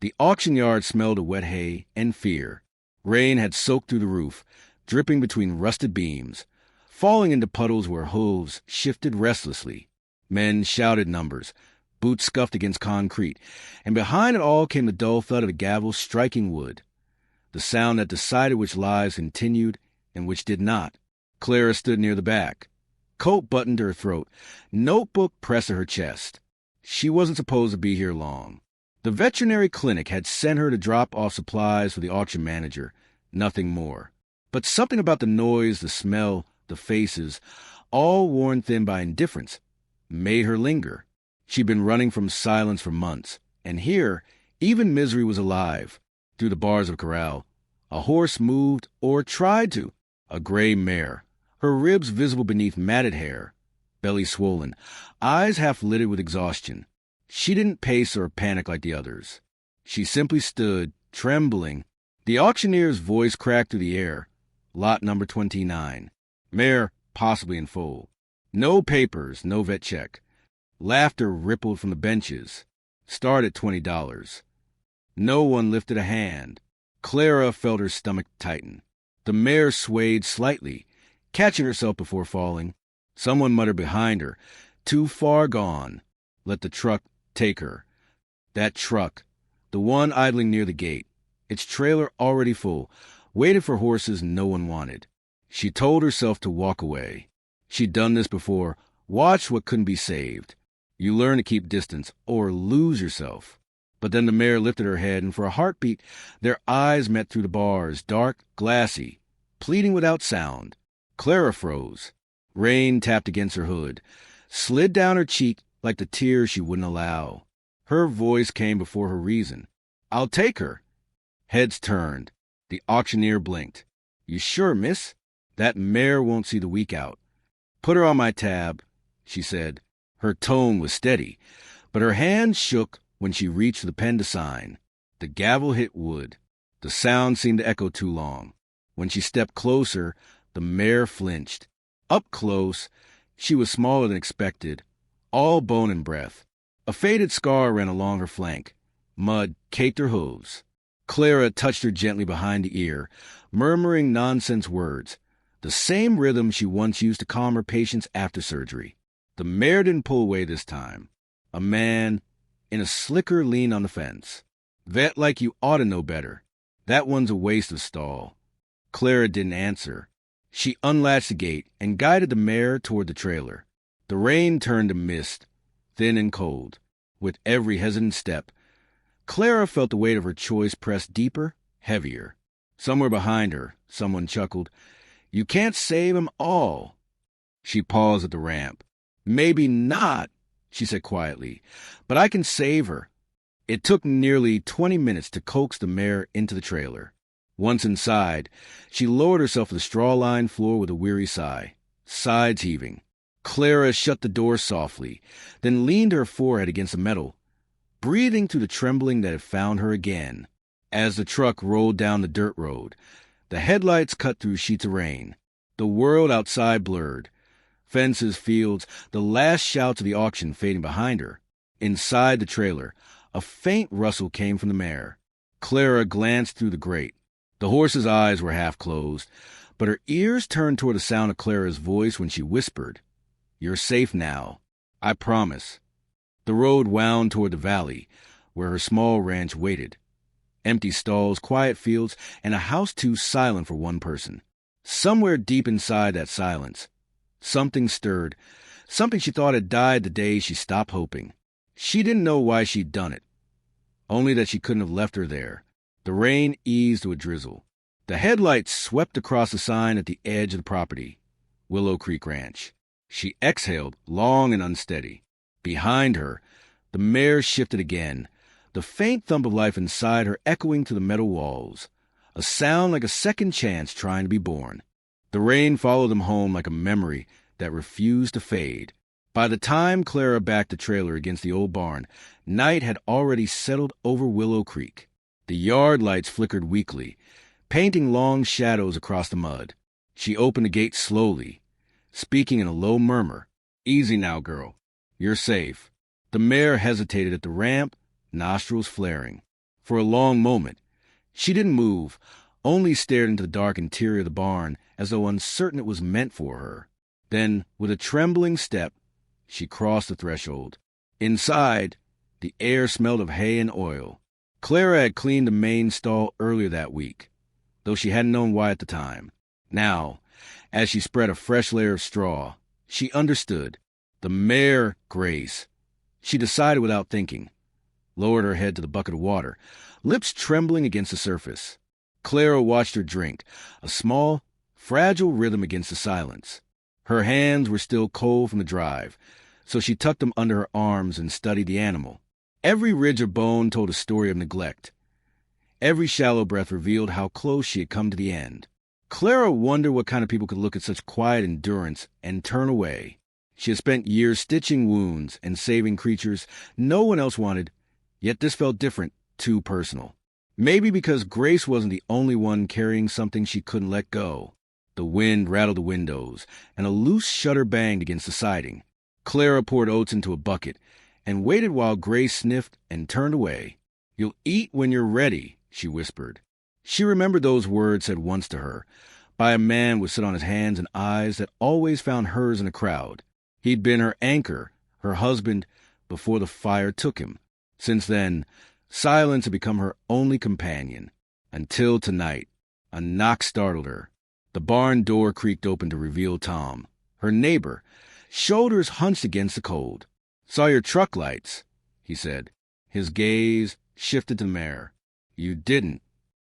The auction yard smelled of wet hay and fear. Rain had soaked through the roof, dripping between rusted beams, falling into puddles where hooves shifted restlessly. Men shouted numbers, boots scuffed against concrete, and behind it all came the dull thud of a gavel striking wood, the sound that decided which lives continued and which did not. Clara stood near the back, coat buttoned to her throat, notebook pressed to her chest. She wasn't supposed to be here long. The veterinary clinic had sent her to drop off supplies for the auction manager, nothing more. But something about the noise, the smell, the faces, all worn thin by indifference, made her linger. She'd been running from silence for months, and here, even misery was alive. Through the bars of corral, a horse moved, or tried to, a gray mare, her ribs visible beneath matted hair, belly swollen, eyes half-lidded with exhaustion. She didn't pace or panic like the others. She simply stood, trembling. The auctioneer's voice cracked through the air. Lot number 29. Mare, possibly in foal. No papers, no vet check. Laughter rippled from the benches. Start at $20. No one lifted a hand. Clara felt her stomach tighten. The mare swayed slightly, catching herself before falling. Someone muttered behind her, "Too far gone. Let the truck take her." That truck, the one idling near the gate, its trailer already full, waited for horses no one wanted. She told herself to walk away. She'd done this before, watched what couldn't be saved. You learn to keep distance or lose yourself. But then the mare lifted her head, and for a heartbeat, their eyes met through the bars, dark, glassy, pleading without sound. Clara froze. Rain tapped against her hood, slid down her cheek like the tears she wouldn't allow. Her voice came before her reason. "I'll take her." Heads turned. The auctioneer blinked. "You sure, miss? That mare won't see the week out." "Put her on my tab," she said. Her tone was steady, but her hand shook when she reached for the pen to sign. The gavel hit wood. The sound seemed to echo too long. When she stepped closer, the mare flinched. Up close, she was smaller than expected, all bone and breath. A faded scar ran along her flank. Mud caked her hooves. Clara touched her gently behind the ear, murmuring nonsense words, the same rhythm she once used to calm her patients after surgery. The mare didn't pull away this time. A man in a slicker leaned on the fence. "Vet like you ought to know better. That one's a waste of stall." Clara didn't answer. She unlatched the gate and guided the mare toward the trailer. The rain turned to mist, thin and cold. With every hesitant step, Clara felt the weight of her choice press deeper, heavier. Somewhere behind her, someone chuckled, "You can't save 'em all." She paused at the ramp. "Maybe not," she said quietly, "but I can save her." It took nearly 20 minutes to coax the mare into the trailer. Once inside, she lowered herself to the straw-lined floor with a weary sigh, sides heaving. Clara shut the door softly, then leaned her forehead against the metal, breathing through the trembling that had found her again. As the truck rolled down the dirt road, the headlights cut through sheets of rain. The world outside blurred. Fences, fields, the last shouts of the auction fading behind her. Inside the trailer, a faint rustle came from the mare. Clara glanced through the grate. The horse's eyes were half closed, but her ears turned toward the sound of Clara's voice when she whispered, "You're safe now. I promise." The road wound toward the valley, where her small ranch waited. Empty stalls, quiet fields, and a house too silent for one person. Somewhere deep inside that silence, something stirred, something she thought had died the day she stopped hoping. She didn't know why she'd done it, only that she couldn't have left her there. The rain eased to a drizzle. The headlights swept across the sign at the edge of the property, Willow Creek Ranch. She exhaled, long and unsteady. Behind her, the mare shifted again, the faint thump of life inside her echoing to the metal walls, a sound like a second chance trying to be born. The rain followed them home like a memory that refused to fade. By the time Clara backed the trailer against the old barn, night had already settled over Willow Creek. The yard lights flickered weakly, painting long shadows across the mud. She opened the gate slowly, speaking in a low murmur. "Easy now, girl. You're safe." The mare hesitated at the ramp, nostrils flaring. For a long moment, she didn't move, only stared into the dark interior of the barn as though uncertain it was meant for her. Then, with a trembling step, she crossed the threshold. Inside, the air smelled of hay and oil. Clara had cleaned the main stall earlier that week, though she hadn't known why at the time. Now, as she spread a fresh layer of straw, she understood. The mare, Grace. She decided without thinking, lowered her head to the bucket of water, lips trembling against the surface. Clara watched her drink, a small, fragile rhythm against the silence. Her hands were still cold from the drive, so she tucked them under her arms and studied the animal. Every ridge of bone told a story of neglect. Every shallow breath revealed how close she had come to the end. Clara wondered what kind of people could look at such quiet endurance and turn away. She had spent years stitching wounds and saving creatures no one else wanted, yet this felt different, too personal. Maybe because Grace wasn't the only one carrying something she couldn't let go. The wind rattled the windows, and a loose shutter banged against the siding. Clara poured oats into a bucket and waited while Grace sniffed and turned away. "You'll eat when you're ready," she whispered. She remembered those words said once to her by a man with sit on his hands and eyes that always found hers in a crowd. He'd been her anchor, her husband, before the fire took him. Since then, silence had become her only companion. Until tonight, a knock startled her. The barn door creaked open to reveal Tom, her neighbor, shoulders hunched against the cold. "Saw your truck lights," he said. His gaze shifted to the mare. "You didn't."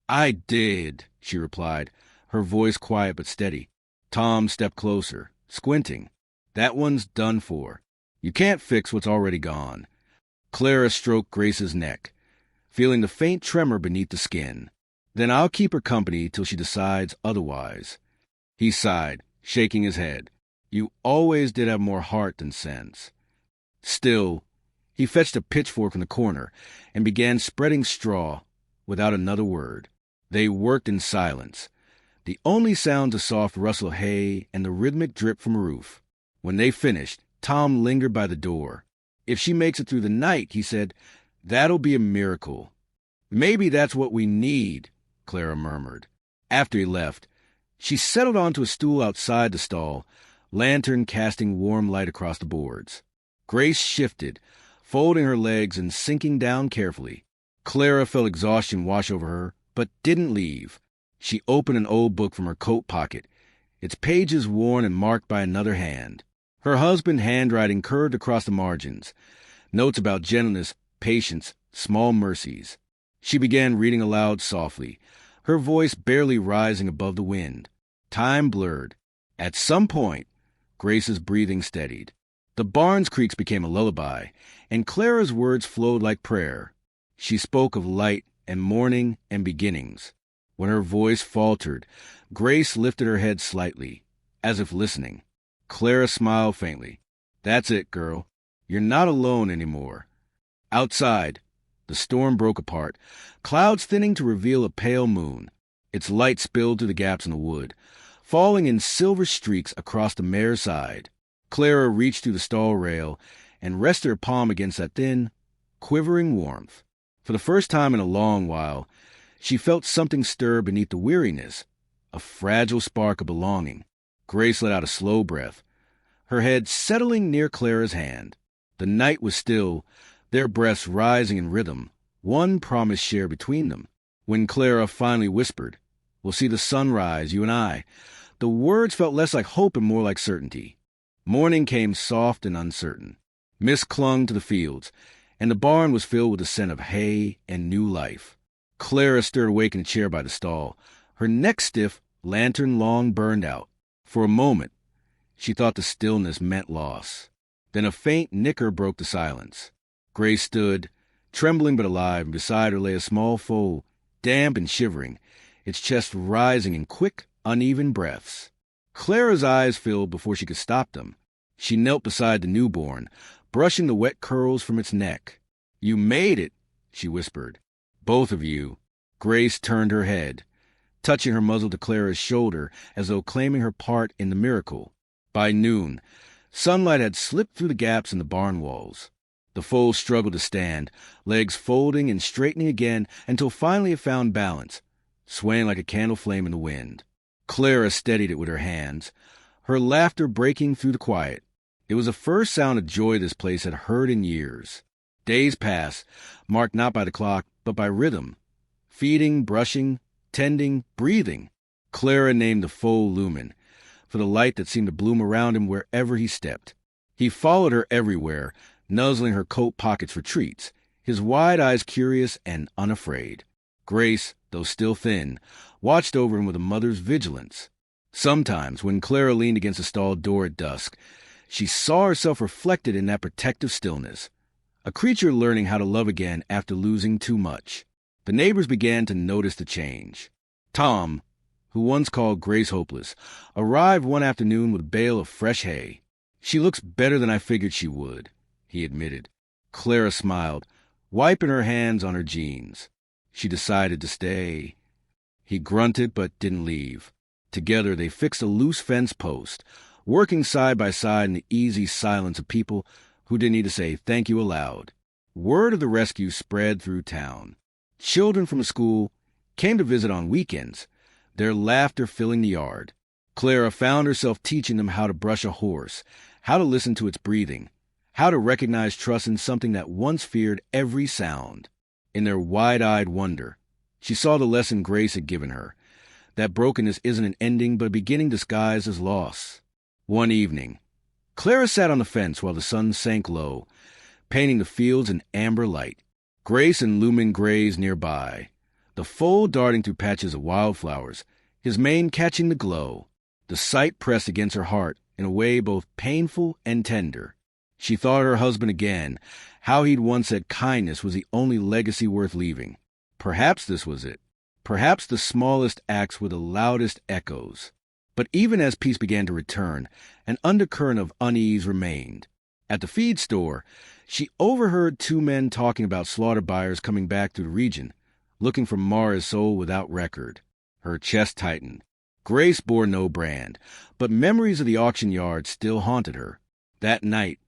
"I did," she replied, her voice quiet but steady. Tom stepped closer, squinting. "That one's done for. You can't fix what's already gone." Clara stroked Grace's neck, feeling the faint tremor beneath the skin. "Then I'll keep her company till she decides otherwise." He sighed, shaking his head. "You always did have more heart than sense." Still, he fetched a pitchfork from the corner and began spreading straw without another word. They worked in silence. The only sounds a soft rustle of hay and the rhythmic drip from a roof. When they finished, Tom lingered by the door. "If she makes it through the night," he said, "that'll be a miracle." "Maybe that's what we need," Clara murmured. After he left, she settled onto a stool outside the stall, lantern casting warm light across the boards. Grace shifted, folding her legs and sinking down carefully. Clara felt exhaustion wash over her, but didn't leave. She opened an old book from her coat pocket, its pages worn and marked by another hand. Her husband's handwriting curved across the margins, notes about gentleness, patience, small mercies. She began reading aloud softly, her voice barely rising above the wind. Time blurred. At some point, Grace's breathing steadied. The barn's creaks became a lullaby, and Clara's words flowed like prayer. She spoke of light and morning and beginnings. When her voice faltered, Grace lifted her head slightly, as if listening. Clara smiled faintly. "That's it, girl. You're not alone anymore." Outside, the storm broke apart, clouds thinning to reveal a pale moon. Its light spilled through the gaps in the wood, falling in silver streaks across the mare's side. Clara reached through the stall rail and rested her palm against that thin, quivering warmth. For the first time in a long while, she felt something stir beneath the weariness, a fragile spark of belonging. Grace let out a slow breath, her head settling near Clara's hand. The night was still, their breaths rising in rhythm, one promise shared between them. When Clara finally whispered, "We'll see the sunrise, you and I," the words felt less like hope and more like certainty. Morning came soft and uncertain. Mist clung to the fields, and the barn was filled with the scent of hay and new life. Clara stirred awake in a chair by the stall, her neck stiff, lantern long burned out. For a moment, she thought the stillness meant loss. Then a faint nicker broke the silence. Grace stood, trembling but alive, and beside her lay a small foal, damp and shivering, its chest rising in quick, uneven breaths. Clara's eyes filled before she could stop them. She knelt beside the newborn, brushing the wet curls from its neck. "You made it," she whispered. "Both of you." Grace turned her head, touching her muzzle to Clara's shoulder as though claiming her part in the miracle. By noon, sunlight had slipped through the gaps in the barn walls. The foal struggled to stand, legs folding and straightening again until finally it found balance, swaying like a candle flame in the wind. Clara steadied it with her hands, her laughter breaking through the quiet. It was the first sound of joy this place had heard in years. Days passed, marked not by the clock, but by rhythm. Feeding, brushing, tending, breathing. Clara named the foal Lumen, for the light that seemed to bloom around him wherever he stepped. He followed her everywhere, nuzzling her coat pockets for treats, his wide eyes curious and unafraid. Grace, though still thin, watched over him with a mother's vigilance. Sometimes, when Clara leaned against a stall door at dusk, she saw herself reflected in that protective stillness, a creature learning how to love again after losing too much. The neighbors began to notice the change. Tom, who once called Grace hopeless, arrived one afternoon with a bale of fresh hay. "She looks better than I figured she would," he admitted. Clara smiled, wiping her hands on her jeans. She decided to stay. He grunted but didn't leave. Together they fixed a loose fence post, working side by side in the easy silence of people who didn't need to say thank you aloud. Word of the rescue spread through town. Children from school came to visit on weekends, their laughter filling the yard. Clara found herself teaching them how to brush a horse, how to listen to its breathing, how to recognize trust in something that once feared every sound. In their wide-eyed wonder, she saw the lesson Grace had given her, that brokenness isn't an ending but a beginning disguised as loss. One evening, Clara sat on the fence while the sun sank low, painting the fields in amber light. Grace and Lumen grazed nearby, the foal darting through patches of wildflowers, his mane catching the glow. The sight pressed against her heart in a way both painful and tender. She thought of her husband again, how he'd once said kindness was the only legacy worth leaving. Perhaps this was it. Perhaps the smallest acts were the loudest echoes. But even as peace began to return, an undercurrent of unease remained. At the feed store, she overheard two men talking about slaughter buyers coming back to the region, looking for Mare's soul without record. Her chest tightened. Grace bore no brand, but memories of the auction yard still haunted her. That night,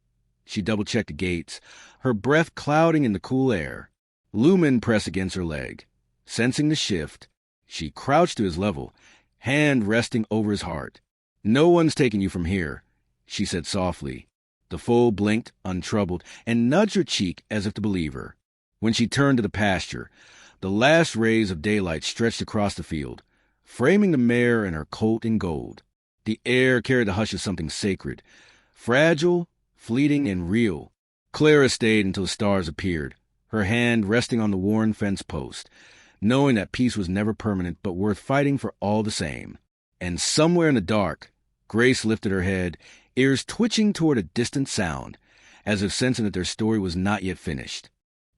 she double-checked the gates, her breath clouding in the cool air. Lumen pressed against her leg. Sensing the shift, she crouched to his level, hand resting over his heart. "No one's taking you from here," she said softly. The foal blinked, untroubled, and nudged her cheek as if to believe her. When she turned to the pasture, the last rays of daylight stretched across the field, framing the mare and her colt in gold. The air carried the hush of something sacred, fragile, fleeting, and real. Clara stayed until the stars appeared, her hand resting on the worn fence post, knowing that peace was never permanent but worth fighting for all the same. And somewhere in the dark, Grace lifted her head, ears twitching toward a distant sound, as if sensing that their story was not yet finished.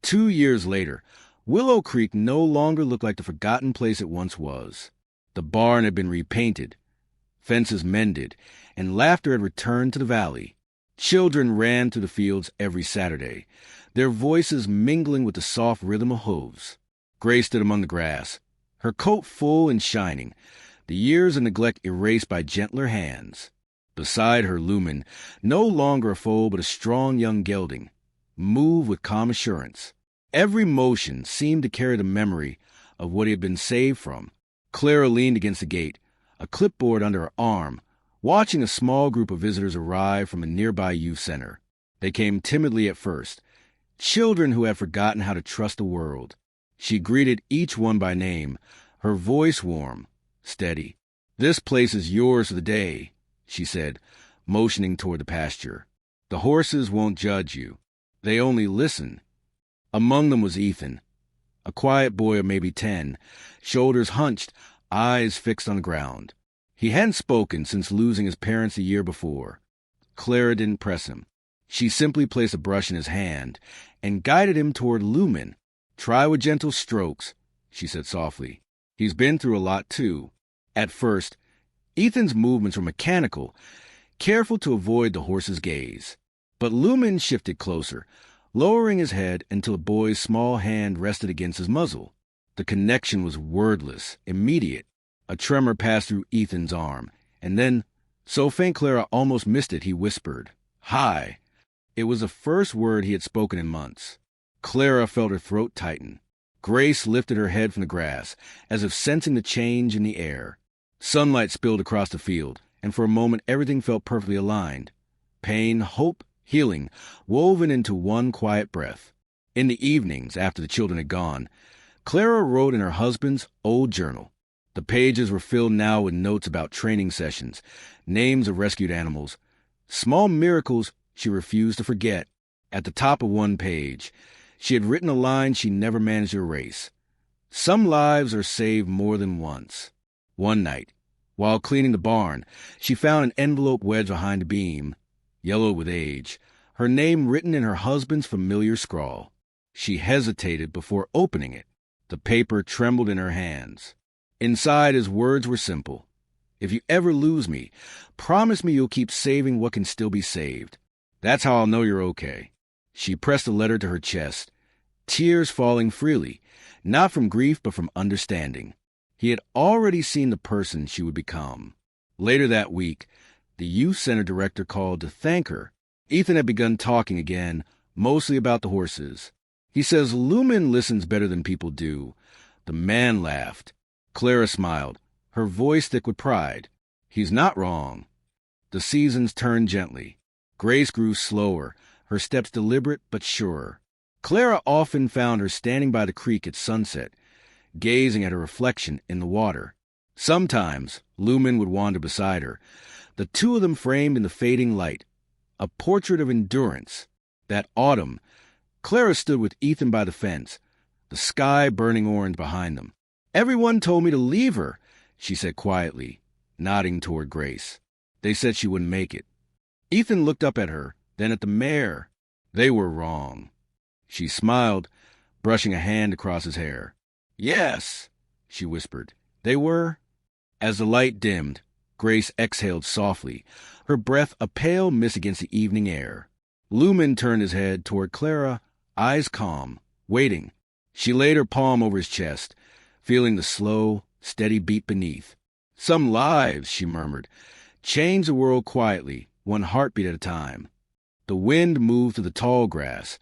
2 years later, Willow Creek no longer looked like the forgotten place it once was. The barn had been repainted, fences mended, and laughter had returned to the valley. Children ran through the fields every Saturday, their voices mingling with the soft rhythm of hooves. Grace stood among the grass, her coat full and shining, the years of neglect erased by gentler hands. Beside her, Lumen, no longer a foal but a strong young gelding, moved with calm assurance. Every motion seemed to carry the memory of what he had been saved from. Clara leaned against the gate, a clipboard under her arm, watching a small group of visitors arrive from a nearby youth center. They came timidly at first, children who had forgotten how to trust the world. She greeted each one by name, her voice warm, steady. "This place is yours for the day," she said, motioning toward the pasture. "The horses won't judge you. They only listen." Among them was Ethan, a quiet boy of maybe 10, shoulders hunched, eyes fixed on the ground. He hadn't spoken since losing his parents a year before. Clara didn't press him. She simply placed a brush in his hand and guided him toward Lumen. "Try with gentle strokes," she said softly. "He's been through a lot, too." At first, Ethan's movements were mechanical, careful to avoid the horse's gaze. But Lumen shifted closer, lowering his head until the boy's small hand rested against his muzzle. The connection was wordless, immediate. A tremor passed through Ethan's arm, and then, so faint Clara almost missed it, he whispered, "Hi." It was the first word he had spoken in months. Clara felt her throat tighten. Grace lifted her head from the grass, as if sensing the change in the air. Sunlight spilled across the field, and for a moment everything felt perfectly aligned. Pain, hope, healing, woven into one quiet breath. In the evenings, after the children had gone, Clara wrote in her husband's old journal. The pages were filled now with notes about training sessions, names of rescued animals, small miracles she refused to forget. At the top of one page, she had written a line she never managed to erase. Some lives are saved more than once. One night, while cleaning the barn, she found an envelope wedged behind a beam, yellow with age, her name written in her husband's familiar scrawl. She hesitated before opening it. The paper trembled in her hands. Inside, his words were simple. If you ever lose me, promise me you'll keep saving what can still be saved. That's how I'll know you're okay. She pressed the letter to her chest, tears falling freely, not from grief but from understanding. He had already seen the person she would become. Later that week, the youth center director called to thank her. Ethan had begun talking again, mostly about the horses. He says Lumen listens better than people do. The man laughed. Clara smiled, her voice thick with pride. He's not wrong. The seasons turned gently. Grace grew slower, her steps deliberate but sure. Clara often found her standing by the creek at sunset, gazing at her reflection in the water. Sometimes Lumen would wander beside her, the two of them framed in the fading light, a portrait of endurance. That autumn, Clara stood with Ethan by the fence, the sky burning orange behind them. Everyone told me to leave her, she said quietly, nodding toward Grace. They said she wouldn't make it. Ethan looked up at her, then at the mare. They were wrong. She smiled, brushing a hand across his hair. Yes, she whispered. They were. As the light dimmed, Grace exhaled softly, her breath a pale mist against the evening air. Lumen turned his head toward Clara, eyes calm, waiting. She laid her palm over his chest, feeling the slow, steady beat beneath. Some lives, she murmured, change the world quietly, one heartbeat at a time. The wind moved through the tall grass,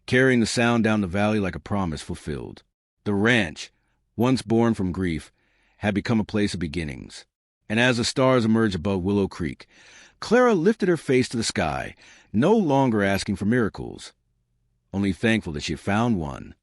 carrying the sound down the valley like a promise fulfilled. The ranch, once born from grief, had become a place of beginnings. And as the stars emerged above Willow Creek, Clara lifted her face to the sky, no longer asking for miracles, only thankful that she had found one.